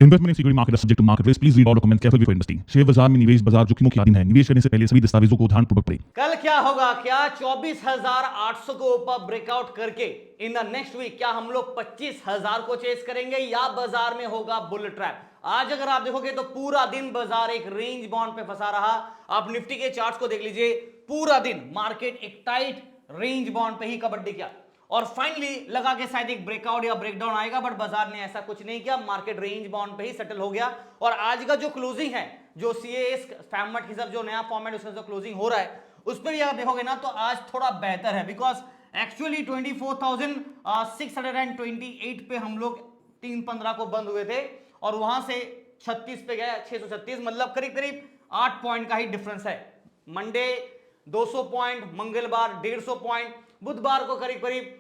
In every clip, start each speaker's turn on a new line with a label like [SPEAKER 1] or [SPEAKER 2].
[SPEAKER 1] Investment in security market is subject to market risk. Please read all documents carefully before investing. Share बाजार में निवेश बाजार जोखिमों की अधीन है। निवेश करने से पहले सभी दस्तावेजों को ध्यानपूर्वक पढ़ें।
[SPEAKER 2] कल क्या होगा? क्या 24,800 को ऊपर ब्रेकआउट करके इन द नेक्स्ट वीक क्या हम लोग 25,000 को चेस करेंगे या बाजार में होगा बुल ट्रैप? आज अगर आप देखोगे तो पूरा दिन बाजार एक रेंज बाउंड पे फंसा रहा। आप निफ्टी के चार्ट्स को देख लीजिए, पूरा दिन मार्केट एक टाइट रेंज बाउंड पे ही कबड्डी किया और फाइनली लगा के शायद एक ब्रेकआउट या ब्रेकडाउन आएगा, बट बाजार ने ऐसा कुछ नहीं किया। मार्केट रेंज बाउंड पे ही सेटल हो गया और आज का जो क्लोजिंग है, जो सीएएस फैमट की सब जो नया फॉर्मेट उसका जो क्लोजिंग हो रहा है, उस पर भी आप देखोगे ना तो आज थोड़ा बेहतर है, बिकॉज एक्चुअली 24,628 पे हम लोग 3:15 को बंद हुए थे और वहां से 36 पे गए, 636, मतलब करीब करीब 8 पॉइंट का ही डिफरेंस है। मंडे 200 पॉइंट, मंगलवार 150 पॉइंट, बुधवार को करीब करीब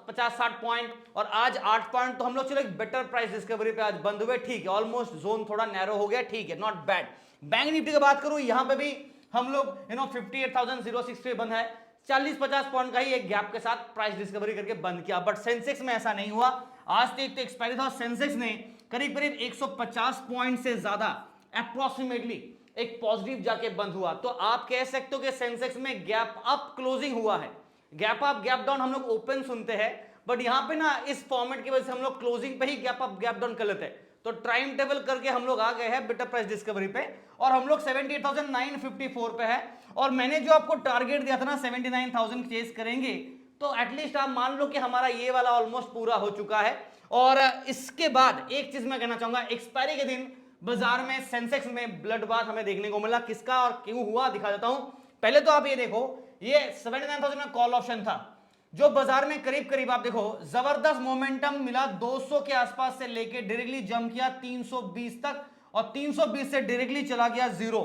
[SPEAKER 2] 50-60 पॉइंट और आज 8 पॉइंट। तो हम लोग चलो एक बेटर प्राइस डिस्कवरी पे आज बंद हुए, ठीक है, ऑलमोस्ट जोन थोड़ा नैरो हो गया, ठीक है, नॉट बैड। बैंक निफ्टी की बात करूं, यहां पे भी हम लोग 58,006 पे बंद है, 40-50 पॉइंट का ही एक गैप के साथ प्राइस डिस्कवरी करके बंद किया। बट सेंसेक्स में ऐसा नहीं हुआ। आज तो एक तो एक्सपायरी था, सेंसेक्स ने करीब करीब 150 पॉइंट से ज्यादा अप्रोक्सीमेटली एक पॉजिटिव जाके बंद हुआ। तो आप कह सकते हो कि सेंसेक्स में गैप अप क्लोजिंग हुआ है। गैप अप गैप डाउन हम लोग ओपन सुनते हैं, बट यहां पे ना इस फॉर्मेट की वजह से हम लोग क्लोजिंग पे ही गैप अप गैप डाउन कर लेते हैं। तो टाइम टेबल करके हम लोग आ गए हैं बेटर प्राइस डिस्कवरी पे और हम लोग 78,954 पे है। और मैंने जो आपको टारगेट दिया था ना 79,000 चेस करेंगे, तो एटलीस्ट आप मान लो कि हमारा ये वाला ऑलमोस्ट पूरा हो चुका है। और इसके बाद एक चीज मैं कहना चाहूंगा, एक्सपायरी के दिन बाजार में सेंसेक्स में ब्लड बाथ हमें देखने को मिला। किसका और क्यों हुआ दिखा देता हूं। पहले तो आप ये देखो, ये 79,000 का कॉल ऑप्शन था जो बाजार में करीब करीब आप देखो जबरदस्त मोमेंटम मिला, 200 के आसपास से लेके डायरेक्टली जंप किया 320 तक और 320 से डायरेक्टली चला गया जीरो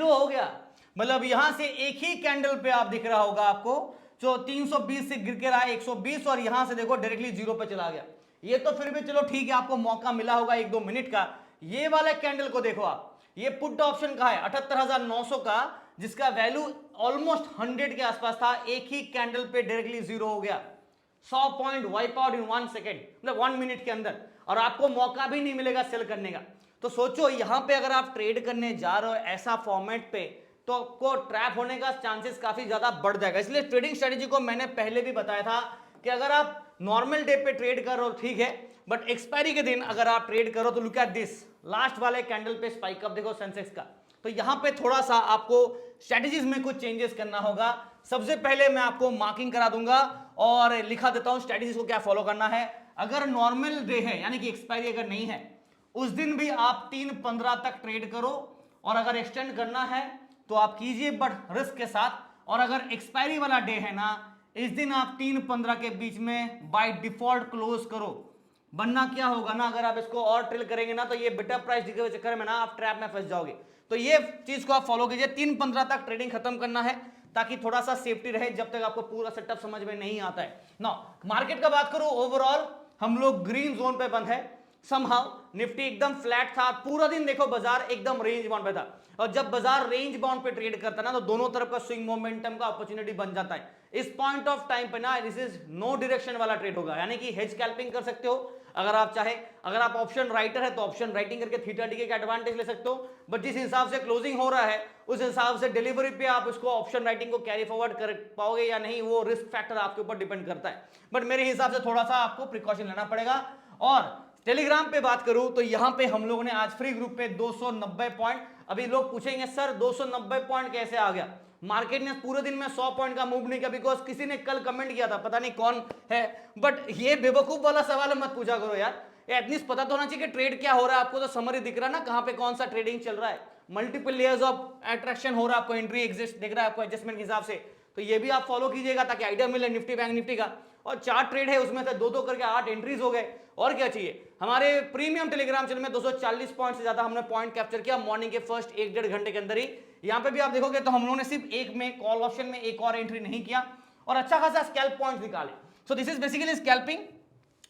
[SPEAKER 2] हो गया। मतलब यहां से एक ही कैंडल पे आप दिख रहा होगा आपको, जो 320 से गिर के रहा 120 और यहां से देखो डायरेक्टली जीरो पे चला गया। ये तो फिर भी चलो ठीक है, आपको मौका मिला होगा 1-2 मिनट का। ये वाले कैंडल को देखो आप, ये पुट ऑप्शन का है 78,900 का, जिसका वैल्यू ऑलमोस्ट 100 के आसपास था, एक ही कैंडल पे डायरेक्टली जीरो हो गया। 100 point wipe out in 1 second, मतलब 1 मिनट के अंदर, और आपको मौका भी नहीं मिलेगा सेल करने का। तो सोचो यहां पे अगर आप ट्रेड करने जा रहे हो ऐसा फॉर्मेट पे, तो आपको ट्रैप होने का चांसेस काफी ज्यादा बढ़ जाएगा। इसलिए ट्रेडिंग स्ट्रेटेजी को मैंने पहले भी बताया था कि अगर आप नॉर्मल डे पे ट्रेड कर रहे हो ठीक है, बट एक्सपायरी के दिन अगर आप ट्रेड करो तो लुक एट दिस, लास्ट वाले कैंडल पे स्पाइक अप देखो सेंसेक्स का। तो यहां पे थोड़ा सा आपको स्ट्रेटेजीज में कुछ चेंजेस करना होगा। सबसे पहले मैं आपको मार्किंग करा दूंगा और लिखा देता हूं स्ट्रेटेजीज को क्या फॉलो करना है। अगर नॉर्मल डे है यानी कि एक्सपायरी अगर नहीं है, उस दिन भी आप 3:15 तक ट्रेड करो और अगर एक्सटेंड करना है तो आप कीजिए, बट रिस्क के साथ। और अगर एक्सपायरी वाला डे है ना, इस दिन आप 3:15 के बीच में बाय डिफॉल्ट क्लोज करो। बनना क्या होगा ना, अगर आप इसको और ट्रेल करेंगे ना तो ये बेटर प्राइस के चक्कर में ना आप ट्रैप में फंस जाओगे। तो ये चीज को आप फॉलो कीजिए, 3:15 तक ट्रेडिंग खत्म करना है ताकि थोड़ा सा सेफ्टी रहे जब तक आपको पूरा सेटअप समझ में नहीं आता है ना। मार्केट का बात करूं, ओवरऑल हम लोग ग्रीन जोन पे बंद है। समहाउ निफ्टी एकदम फ्लैट था पूरा दिन, देखो बाजार एकदम रेंज बाउंड पे था, और जब बाजार रेंज बाउंड पे ट्रेड करता है ना तो दोनों तरफ का स्विंग मोमेंटम का अपॉर्चुनिटी बन जाता है। इस पॉइंट ऑफ टाइम पे ना दिस इज नो डायरेक्शन वाला ट्रेड होगा, यानी कि हेज स्कैल्पिंग कर सकते हो अगर आप चाहे। अगर आप ऑप्शन राइटर है तो ऑप्शन राइटिंग करके थीटा डीके का एडवांटेज ले सकते हो, बट जिस हिसाब से क्लोजिंग हो रहा है उस हिसाब से डिलीवरी पे आप उसको ऑप्शन राइटिंग को कैरी फॉरवर्ड कर पाओगे या नहीं, वो रिस्क फैक्टर आपके ऊपर डिपेंड करता है। बट मेरे हिसाब से थोड़ा सा आपको प्रिकॉशन लेना पड़ेगा। और टेलीग्राम पे बात करूं तो यहां पे हम लोगों ने आज फ्री ग्रुप पे 290 पॉइंट, अभी लोग पूछेंगे सर 290 पॉइंट कैसे आ गया, मार्केट ने पूरे दिन में 100 पॉइंट का मूव नहीं किया, बिकॉज किसी ने कल कमेंट किया था, पता नहीं कौन है, बट ये बेवकूफ वाला सवाल मत पूछा करो यार। एटलीस्ट पता तो होना चाहिए कि ट्रेड क्या हो रहा है, आपको तो समरी दिख रहा है ना कहां पे कौन सा ट्रेडिंग चल रहा है, मल्टीपल लेयर्स ऑफ अट्रैक्शन हो रहा है, आपको एंट्री एग्जिट दिख रहा है आपको एडजस्टमेंट के हिसाब से। तो ये भी आप फॉलो कीजिएगा ताकि आइडिया मिले निफ्टी बैंक निफ्टी का। और 4 ट्रेड है उसमें से 2-2 करके 8 एंट्रीज हो गए, और क्या चाहिए। हमारे प्रीमियम टेलीग्राम चैनल में 240 पॉइंट से ज्यादा हमने पॉइंट कैप्चर किया मॉर्निंग के फर्स्ट 1-1.5 घंटे के अंदर ही। यहां पे भी आप देखोगे तो हम लोगों ने सिर्फ एक में कॉल ऑप्शन में एक और एंट्री नहीं किया और अच्छा खासा स्कैल्प पॉइंट निकाले। So this is basically scalping.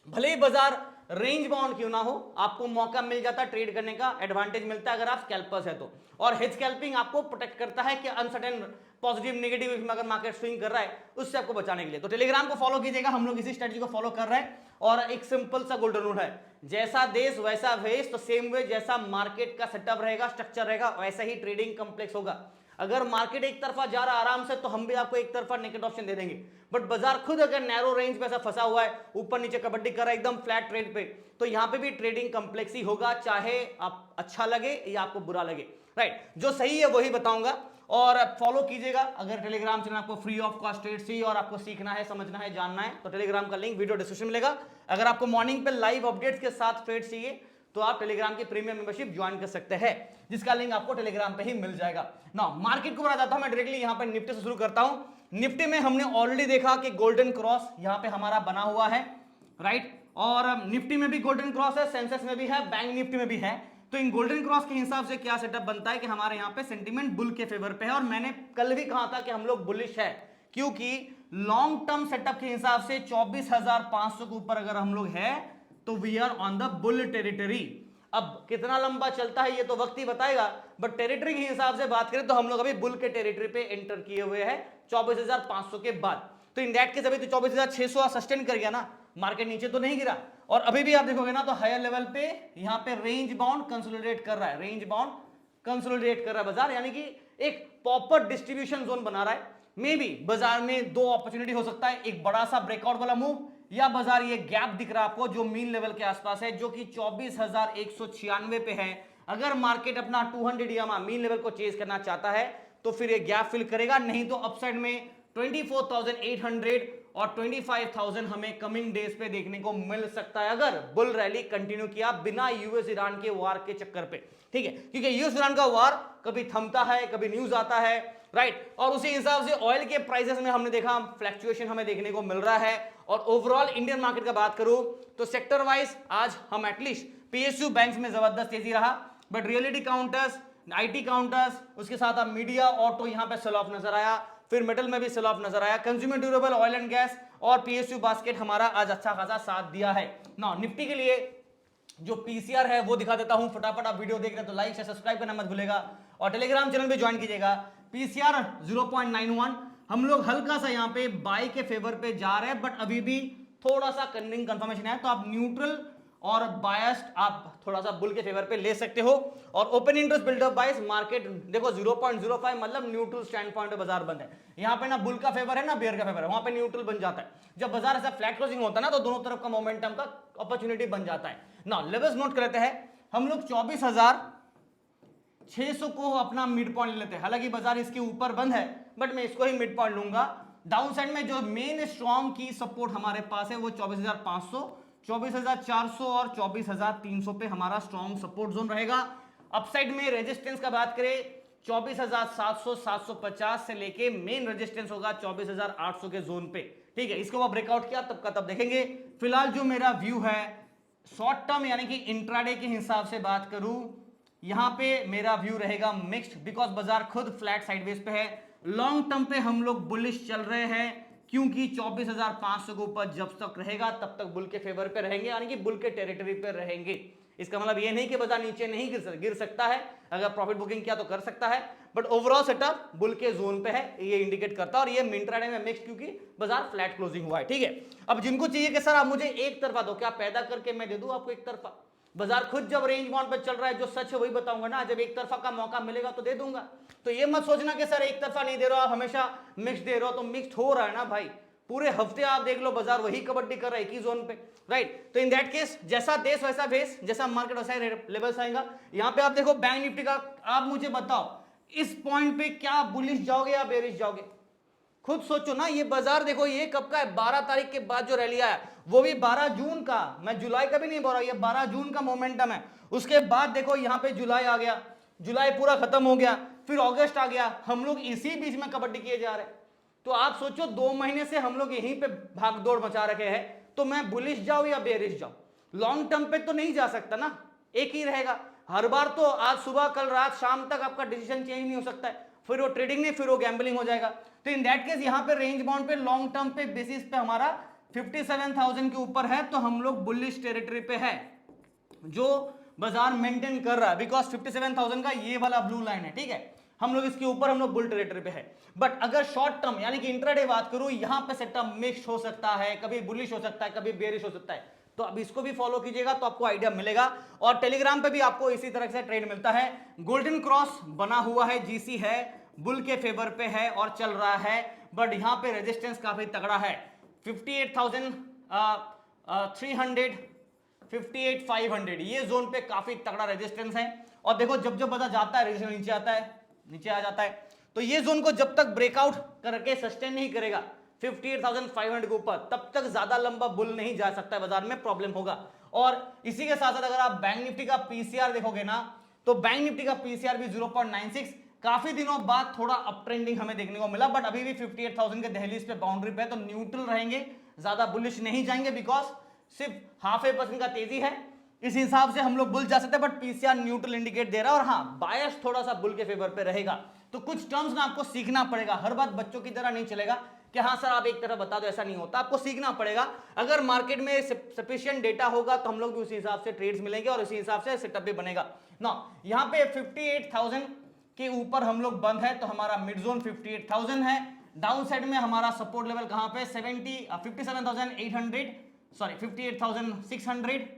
[SPEAKER 2] भले ही बाजार रेंज बाउंड क्यों ना हो, आपको मौका मिल जाता है ट्रेड करने का, एडवांटेज मिलता है अगर आप स्कैल्पर्स है तो। और हेज स्कैल्पिंग आपको प्रोटेक्ट करता है कि अनसर्टेन पॉजिटिव नेगेटिव में अगर मार्केट स्विंग कर रहा है उससे आपको बचाने के लिए। तो टेलीग्राम को फॉलो कीजिएगा, हम लोग इसी स्ट्रेटजी को फॉलो कर रहे हैं। और एक सिंपल सा गोल्डन रूल है, जैसा देश वैसा भेष, तो सेम वे जैसा मार्केट का सेटअप रहेगा, स्ट्रक्चर रहेगा, वैसा ही ट्रेडिंग कॉम्प्लेक्स होगा। अगर मार्केट एक तरफा जा रहा है आराम से तो हम भी आपको एक तरफा नेकेड ऑप्शन दे देंगे, बट बाजार खुद अगर नैरो रेंज में ऐसा फंसा हुआ है, ऊपर नीचे कबड्डी कर रहा है एकदम फ्लैट ट्रेड पे, तो यहां पे भी ट्रेडिंग कॉम्प्लेक्स ही होगा, चाहे आप अच्छा लगे या आपको बुरा लगे। राइट, जो सही है वही बताऊंगा और फॉलो कीजिएगा। अगर टेलीग्राम चैनल आपको फ्री ऑफ कॉस्ट ट्रेड चाहिए और आपको सीखना है, समझना है, जानना है, तो टेलीग्राम का लिंक वीडियो डिस्क्रिप्शन में मिलेगा। अगर आपको मॉर्निंग पे लाइव अपडेट्स के साथ ट्रेड चाहिए तो आप टेलीग्राम की प्रीमियम मेंबरशिप ज्वाइन कर सकते हैं, जिसका लिंक आपको टेलीग्राम पे ही मिल जाएगा। ना मार्केट को बढ़ा जाता हूं मैं डायरेक्टली, यहां पे निफ्टी से शुरू करता हूं। निफ्टी में हमने ऑलरेडी देखा कि गोल्डन क्रॉस यहां पे हमारा बना हुआ है, राइट, और निफ्टी में भी गोल्डन क्रॉस है, सेंसेक्स में भी है, बैंक निफ्टी में भी है। तो इन गोल्डन क्रॉस के हिसाब से क्या सेटअप बनता है कि हमारे यहाँ पे सेंटीमेंट बुल के फेवर पे है, और मैंने कल भी कहा था कि हम लोग बुलिश है, क्योंकि लॉन्ग टर्म सेटअप के हिसाब से 24,500 के ऊपर अगर हम लोग है तो we are on the bull territory. अब कितना लंबा चलता है ये तो वक्त ही बताएगा, बट टेरिटरी के हिसाब से बात करें तो हम लोग अभी बुल के टेरिटरी पे एंटर किए हुए हैं 24,500 के बाद। तो इन दैट केस अभी तो 24,600 सस्टेन कर गया ना, मार्केट नीचे तो नहीं गिरा, और अभी भी आप देखोगे ना तो हायर लेवल पे यहां पे रेंज बाउंड कंसोलिडेट कर रहा है, रेंज बाउंड कंसोलिडेट कर रहा है बाजार, यानी कि एक प्रॉपर डिस्ट्रीब्यूशन जोन बना रहा है। मे बी बाजार में दो अपॉर्चुनिटी हो सकता है, एक बड़ा सा ब्रेकआउट वाला मूव, या बाजार ये गैप दिख रहा है आपको जो मीन लेवल के आसपास है, जो कि 24,196 पे है। अगर मार्केट अपना 200 EMA मीन लेवल को चेज करना चाहता है तो फिर ये गैप फिल करेगा, नहीं तो अपसाइड में 24,800 और 25,000 हमें कमिंग डेज पे देखने को मिल सकता है, अगर बुल रैली कंटिन्यू किया बिना यूएस ईरान के वार के चक्कर पे। ठीक है, क्योंकि यूएस ईरान का वार कभी थमता है, कभी न्यूज आता है, राइट, और उसी हिसाब से ऑयल के प्राइसेस में हमने देखा फ्लक्चुएशन हमें देखने को मिल रहा है। और ओवरऑल इंडियन मार्केट का बात करूं तो सेक्टर वाइज आज हम एटलीस्ट पीएसयू बैंक्स में जबरदस्त तेजी रहा, but reality counters, IT counters, उसके साथ अब मीडिया, ऑटो यहां पे सेल ऑफ नजर आया, फिर मेटल में भी सेल ऑफ नजर आया, consumer durable, oil and gas और पीएसयू बास्केट हमारा आज अच्छा खासा साथ दिया है। ना निफ्टी के लिए जो पीसीआर है वो दिखा देता हूं, फटाफट आप वीडियो देख रहे हैं तो लाइक से सब्सक्राइब करना मत भूलेगा और टेलीग्राम चैनल भी ज्वाइन कीजिएगा। पीसीआर 0.91, हम लोग हल्का सा यहाँ पे बाई के फेवर पे जा रहे हैं, बट अभी भी थोड़ा सा कन्निंग कंफर्मेशन है, तो आप न्यूट्रल और बायस्ड आप थोड़ा सा बुल के फेवर पे ले सकते हो। और ओपन इंटरेस्ट बिल्डअप बाइस मार्केट देखो 0.05 मतलब न्यूट्रल स्टैंड पॉइंट पे बाजार बंद है। यहाँ पे ना बुल का फेवर है ना बेयर का फेवर है, वहां पे न्यूट्रल बन जाता है। जब बाजार ऐसा फ्लैट क्लोजिंग होता है ना तो दोनों तरफ का मोमेंटम का अपॉर्चुनिटी बन जाता है। ना लेवल्स नोट करते हैं, हम लोग 24,600 को अपना मिड पॉइंट लेते हैं, हालांकि बाजार इसके ऊपर बंद है बट मैं इसको ही मिड पॉइंट लूंगा। डाउन साइड में जो मेन स्ट्रॉन्ग की सपोर्ट हमारे पास है वो 24,500, 24,400 और 24,300 पे हमारा स्ट्रॉन्ग सपोर्ट जोन रहेगा। अपसाइड में रेजिस्टेंस का बात करें 24,700, 750 से लेके मेन रेजिस्टेंस होगा 24,800 के जोन पे। ठीक है, इसको ब्रेकआउट किया तब का तब देखेंगे। फिलहाल जो मेरा व्यू है शॉर्ट टर्म यानी कि इंट्राडे के हिसाब से बात करूं, यहां पे मेरा व्यू रहेगा मिक्स्ड, बिकॉज बाजार खुद फ्लैट साइडवेज पे है। लॉन्ग टर्म पे हम लोग बुलिश चल रहे हैं, क्योंकि 24,500 के ऊपर जब तक रहेगा तब तक बुल के फेवर पे रहेंगे, यानी कि बुल के टेरिटरी पे रहेंगे। इसका मतलब ये नहीं कि बाजार नीचे नहीं गिर सकता है, अगर प्रॉफिट बुकिंग किया तो कर सकता है, बट ओवरऑल सेटअप बुल के जोन पे है, ये इंडिकेट करता है। और ये इंट्राडे में मिक्स, क्योंकि बाजार फ्लैट क्लोजिंग हुआ है। ठीक है, अब जिनको चाहिए कि सर आप मुझे एक तरफा दो, क्या पैदा करके मैं दे दूं आपको एक तरफा? बाजार खुद जब रेंज बाउंड पे चल रहा है, जो सच है वही बताऊंगा ना, जब एक तरफा का मौका मिलेगा तो दे दूंगा। तो ये मत सोचना कि सर एक तरफा नहीं दे रहे हो आप, हमेशा मिक्स दे रहे हो, तो मिक्स हो रहा है ना भाई। पूरे हफ्ते आप देख लो बाजार वही कबड्डी कर रहा है एक ही जोन पे, राइट। तो इन दैट केस जैसा देश वैसा भेस, जैसा मार्केट वैसा लेवल्स आएगा। यहां पे आप देखो बैंक निफ्टी का, आप मुझे बताओ इस पॉइंट पे क्या बुलिश जाओगे या बेरिश जाओगे? खुद सोचो ना। ये बाजार देखो ये कब का है, 12 तारीख के बाद जो रैली आया वो भी 12 जून का, मैं जुलाई का भी नहीं बोल रहा, ये 12 जून का मोमेंटम है। उसके बाद देखो यहाँ पे जुलाई आ गया, जुलाई पूरा खत्म हो गया, फिर अगस्त आ गया, हम लोग इसी बीच में कबड्डी किए जा रहे हैं। तो आप सोचो 2 महीने से हम लोग यहीं पे भाग दौड़ मचा रखे हैं, तो मैं बुलिश जाऊं या बेरिश जाऊं? लॉन्ग टर्म पे तो नहीं जा सकता ना, एक ही रहेगा। हर बार तो आज सुबह कल रात शाम तक आपका डिसीजन चेंज नहीं हो सकता है, फिर वो ट्रेडिंग नहीं, फिर वो गैम्बलिंग हो जाएगा। तो इन दैट केस यहाँ पे रेंज बाउंड पे लॉन्ग टर्म पे बेसिस पे हमारा 57,000 के ऊपर है तो हम लोग बुलिश टेरिटरी पे है, जो बाजार मेंटेन कर रहा है, बिकॉज 57,000 का ये वाला ब्लू लाइन है, ठीक है, हम लोग इसके ऊपर, हम लोग बुल टेरिटरी पे है। बट अगर शॉर्ट टर्म यानी कि इंट्राडे बात करूं, यहां पे सेटअप मिक्स हो सकता है, कभी बुलिश हो सकता है, कभी बेरिश हो सकता है, तो अब इसको भी फॉलो कीजिएगा तो आपको आइडिया मिलेगा। और टेलीग्राम पे भी आपको इसी तरह से ट्रेड मिलता है। गोल्डन क्रॉस बना हुआ है, जीसी है, बुल के फेवर पे है और चल रहा है, बट यहां पे रेजिस्टेंस काफी तगड़ा है, 58,300 58,500 ये जोन पे काफी तगड़ा रेजिस्टेंस है। और देखो जब जब बाजार जाता है रेजिस्टेंस नीचे आता है, नीचे आ जाता है, तो ये जोन को जब तक ब्रेकआउट करके सस्टेन नहीं करेगा 58,500 के ऊपर, तब तक ज्यादा लंबा बुल नहीं जा सकता है, बाजार में प्रॉब्लम होगा। और इसी के साथ साथ अगर आप बैंक निफ्टी का पीसीआर देखोगे ना, तो बैंक निफ्टी का पीसीआर भी 0.96, काफी दिनों बाद थोड़ा अप ट्रेंडिंग हमें देखने को मिला, बट अभी भी 58,000 के दहलीज पे बाउंड्री पे है, तो न्यूट्रल रहेंगे, ज्यादा बुलिश नहीं जाएंगे, बिकॉज सिर्फ 0.5% का तेजी है, इस हिसाब से हम लोग बुल जा सकते हैं, बट पीसीआर न्यूट्रल इंडिकेट दे रहा है, और हाँ बायस थोड़ा सा बुल के फेवर पे रहेगा। तो कुछ टर्म्स ना आपको सीखना पड़ेगा, हर बात बच्चों की तरह नहीं चलेगा कि हाँ सर आप एक तरह बता दो, ऐसा नहीं होता, आपको सीखना पड़ेगा। अगर मार्केट में सफिशिएंट डेटा होगा तो हम लोग भी उसी हिसाब से ट्रेड्स मिलेंगे और उसी हिसाब से सेटअप भी बनेगा ना। यहाँ पे 58,000 के ऊपर हम लोग बंद है, तो हमारा मिड जोन 58,000 है। डाउन साइड में हमारा सपोर्ट लेवल कहां पे 57,800 सॉरी 58,600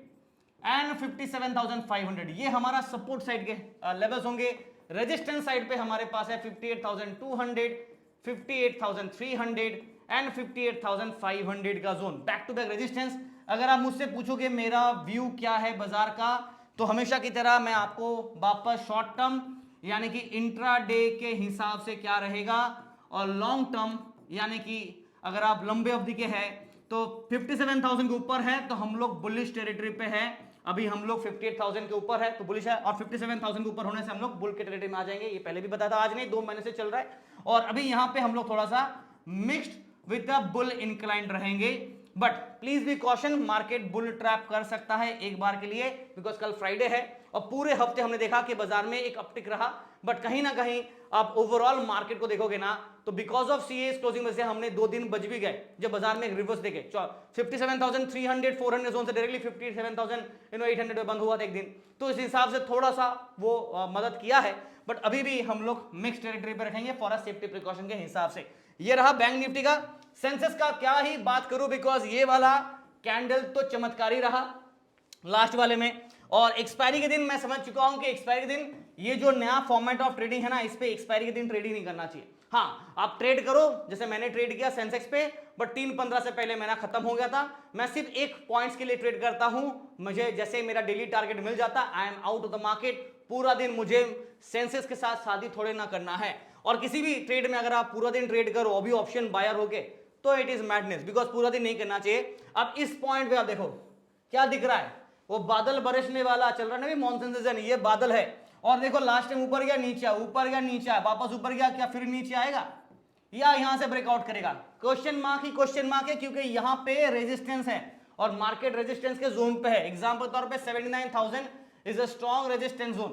[SPEAKER 2] एंड 57,500, ये हमारा सपोर्ट साइड के लेवल्स होंगे। रेजिस्टेंस साइड पे हमारे पास है 58,200 58,300 एंड 58,500 का zone, back to back resistance. अगर आप मुझसे पूछोगे मेरा व्यू क्या है बाजार का, तो हमेशा की तरह मैं आपको वापस शॉर्ट टर्म यानी कि इंट्राडे के हिसाब से क्या रहेगा, और लॉन्ग टर्म यानी कि अगर आप लंबे अवधि के हैं तो 57,000 के ऊपर है तो हम लोग बुलिश टेरिटरी पे है। अभी हम लोग 58,000 के ऊपर है तो बुलिश है, और 57,000 के ऊपर होने से हम लोग बुल के टेरिटरी में आ जाएंगे। ये पहले भी बताया था, आज नहीं 2 महीने से चल रहा है। और अभी यहाँ पे हम लोग थोड़ा सा mixed with the bull inclined रहेंगे, but please be caution, market bull trap कर सकता है एक बार के लिए, बिकॉज कल फ्राइडे है और पूरे हफ्ते हमने देखा कि बाजार में एक अपटिक रहा, बट कहीं ना कहीं आप ओवरऑल मार्केट को देखोगे ना तो बिकॉज ऑफ सीएस क्लोजिंग में से हमने 2 दिन बच भी गए जब बाजार में एक रिवर्स देखे 57,300 400 जोन से डायरेक्टली 57,800 में बंद हुआ था एक दिन, तो इस हिसाब से थोड़ा सा वो मदद किया है, बट अभी भी हम लोग मिक्स टेरिटरी पे रखेंगे फॉर सेफ्टी प्रिकॉशन के हिसाब से। ये रहा बैंक निफ्टी का। सेंसेक्स का क्या ही बात करूं, बिकॉज ये वाला कैंडल तो चमत्कारी रहा लास्ट वाले में, और एक्सपायरी के दिन मैं समझ चुका हूं कि एक्सपायरी के दिन ये जो नया फॉर्मेट ऑफ ट्रेडिंग है ना, इस पे एक्सपायरी के दिन ट्रेडिंग नहीं करना चाहिए। हाँ आप ट्रेड करो जैसे मैंने ट्रेड किया सेंसेक्स पे, बट 3:15 से पहले मेरा खत्म हो गया था। मैं सिर्फ एक पॉइंट्स के लिए ट्रेड करता हूं, मुझे जैसे मेरा डेली टारगेट मिल जाता I am out of the market. पूरा दिन मुझे सेंसेक्स के साथ शादी थोड़े ना करना है, और किसी भी ट्रेड में अगर आप पूरा दिन ट्रेड करो अभी ऑप्शन बायर हो गए तो इट इज मैडनेस, बिकॉज पूरा दिन नहीं करना चाहिए। अब इस पॉइंट पे आप देखो क्या दिख रहा है, वो बादल बरसने वाला चल रहा है ना, मॉनसून सीजन, ये बादल है, और देखो लास्ट टाइम ऊपर गया नीचे, ऊपर गया नीचे, वापस ऊपर गया, क्या फिर नीचे आएगा या यहां से ब्रेकआउट करेगा? क्वेश्चन मार्क ही क्वेश्चन मार्क है, क्योंकि यहां पे रेजिस्टेंस है और मार्केट रेजिस्टेंस के जोन पे है। एग्जांपल तौर पे 79,000 is a strong resistance zone.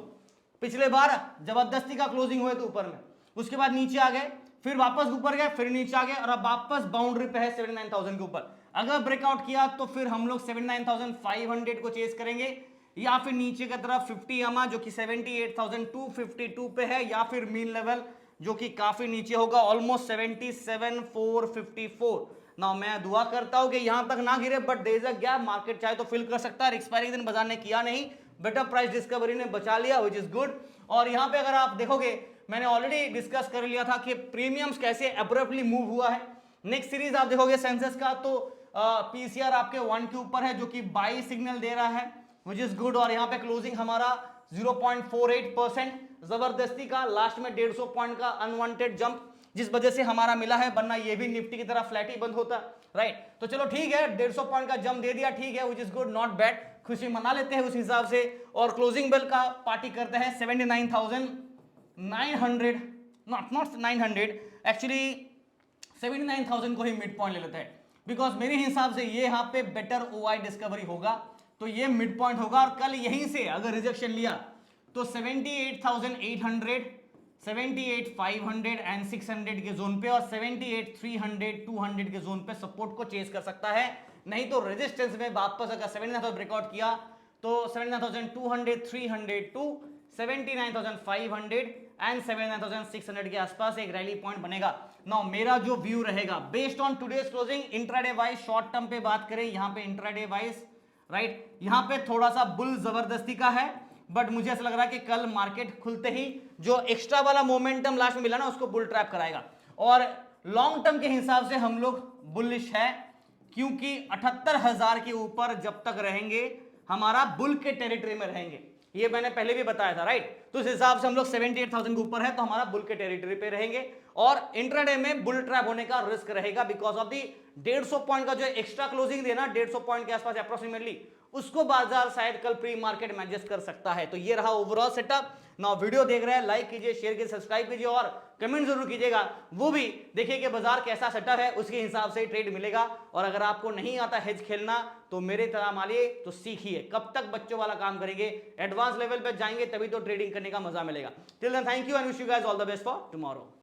[SPEAKER 2] पिछले बार जबरदस्ती का क्लोजिंग हुए थे ऊपर में, उसके बाद नीचे आ गए, फिर वापस ऊपर गए, फिर नीचे आ गए, और अब वापस बाउंड्री पे है 79,000 के ऊपर। अगर ब्रेकआउट किया तो फिर हम लोग 79,500 को चेस करेंगे, या फिर नीचे की तरफ 50 EMA जो कि 78,252 पे है, या फिर मीन लेवल जो कि काफी नीचे होगा ऑलमोस्ट 77,454। ना मैं दुआ करता हूं कि यहां तक ना गिरे, but there is a gap, market चाहे तो फिल कर सकता है। एक्सपायरी के दिन बाजार ने किया नहीं, बेटर प्राइस डिस्कवरी ने बचा लिया, व्हिच इज गुड। और यहां पे अगर आप देखोगे मैंने ऑलरेडी डिस्कस कर लिया था कि प्रीमियम्स कैसे अब्रप्टली मूव हुआ है। नेक्स्ट सीरीज आप देखोगे सेंसेस का तो पीसीआर आपके 1 के ऊपर है जो कि बाई सिग्नल दे रहा है, व्हिच इज गुड। और यहाँ पे क्लोजिंग हमारा 0.48%, जबरदस्ती का लास्ट में 150 पॉइंट का अनवांटेड जंप जिस वजह से हमारा मिला है, वरना ये भी निफ्टी की तरह फ्लैट ही बंद होता, राइट। तो चलो ठीक है, 150 पॉइंट का जंप दे दिया, ठीक है, which is good, not bad, खुशी मना लेते हैं उस हिसाब से। और क्लोजिंग बेल का पार्टी करते हैं 79,900, नॉट 900 एक्चुअली 79,000 को ही मिड पॉइंट ले लेते हैं, बिकॉज मेरे हिसाब से ये यहाँ पे बेटर ओआई डिस्कवरी होगा, तो ये मिड पॉइंट होगा। और कल यहीं से अगर रिजेक्शन लिया तो 78,800 78,500 एंड 600 के जोन पे और 78,300 200 के जोन पे सपोर्ट को चेस कर सकता है। नहीं तो रेजिस्टेंस में वापस अगर 79,000 ब्रेकआउट किया तो 79,200 300 टू 79,500 एंड 79,600 के आसपास एक रैली पॉइंट बनेगा। नाउ मेरा जो व्यू रहेगा based on today's closing, intraday wise short term पे बात करें, यहां पे इंट्राडे वाइज राइट, यहां पे थोड़ा सा बुल जबरदस्ती का है, बट मुझे ऐसा लग रहा है कि कल मार्केट खुलते ही जो एक्स्ट्रा वाला मोमेंटम लास्ट में मिला ना उसको बुल ट्रैप कराएगा। और लॉन्ग टर्म के हिसाब से हम लोग बुलिश है, क्योंकि 78,000 के ऊपर जब तक रहेंगे हमारा बुल के टेरिटरी में रहेंगे, ये मैंने पहले भी बताया था राइट। तो इस हिसाब से हम लोग 78,000 के ऊपर है तो हमारा बुल के टेरिटरी पे रहेंगे और इंट्राडे में बुल ट्रैप होने का रिस्क रहेगा बिकॉज ऑफ दी 150 पॉइंट का जो एक्स्ट्रा क्लोजिंग देना 150 पॉइंट के आसपास अप्रोक्सीमेटली, उसको बाजार शायद कल प्री मार्केट में एडजस्ट कर सकता है। तो ये रहा ओवरऑल सेटअप। नाउ वीडियो देख रहे हैं लाइक कीजिए, शेयर कीजिए, सब्सक्राइब कीजिए और कमेंट जरूर कीजिएगा, वो भी देखिए कि बाजार कैसा सेटअप है, उसके हिसाब से ट्रेड मिलेगा। और अगर आपको नहीं आता हेज खेलना तो मेरे तरह मानिए तो सीखिए, कब तक बच्चों वाला काम करेंगे, एडवांस लेवल पे जाएंगे तभी तो ट्रेडिंग करने का मजा मिलेगा। Till then thank you and wish you guys all the best for tomorrow.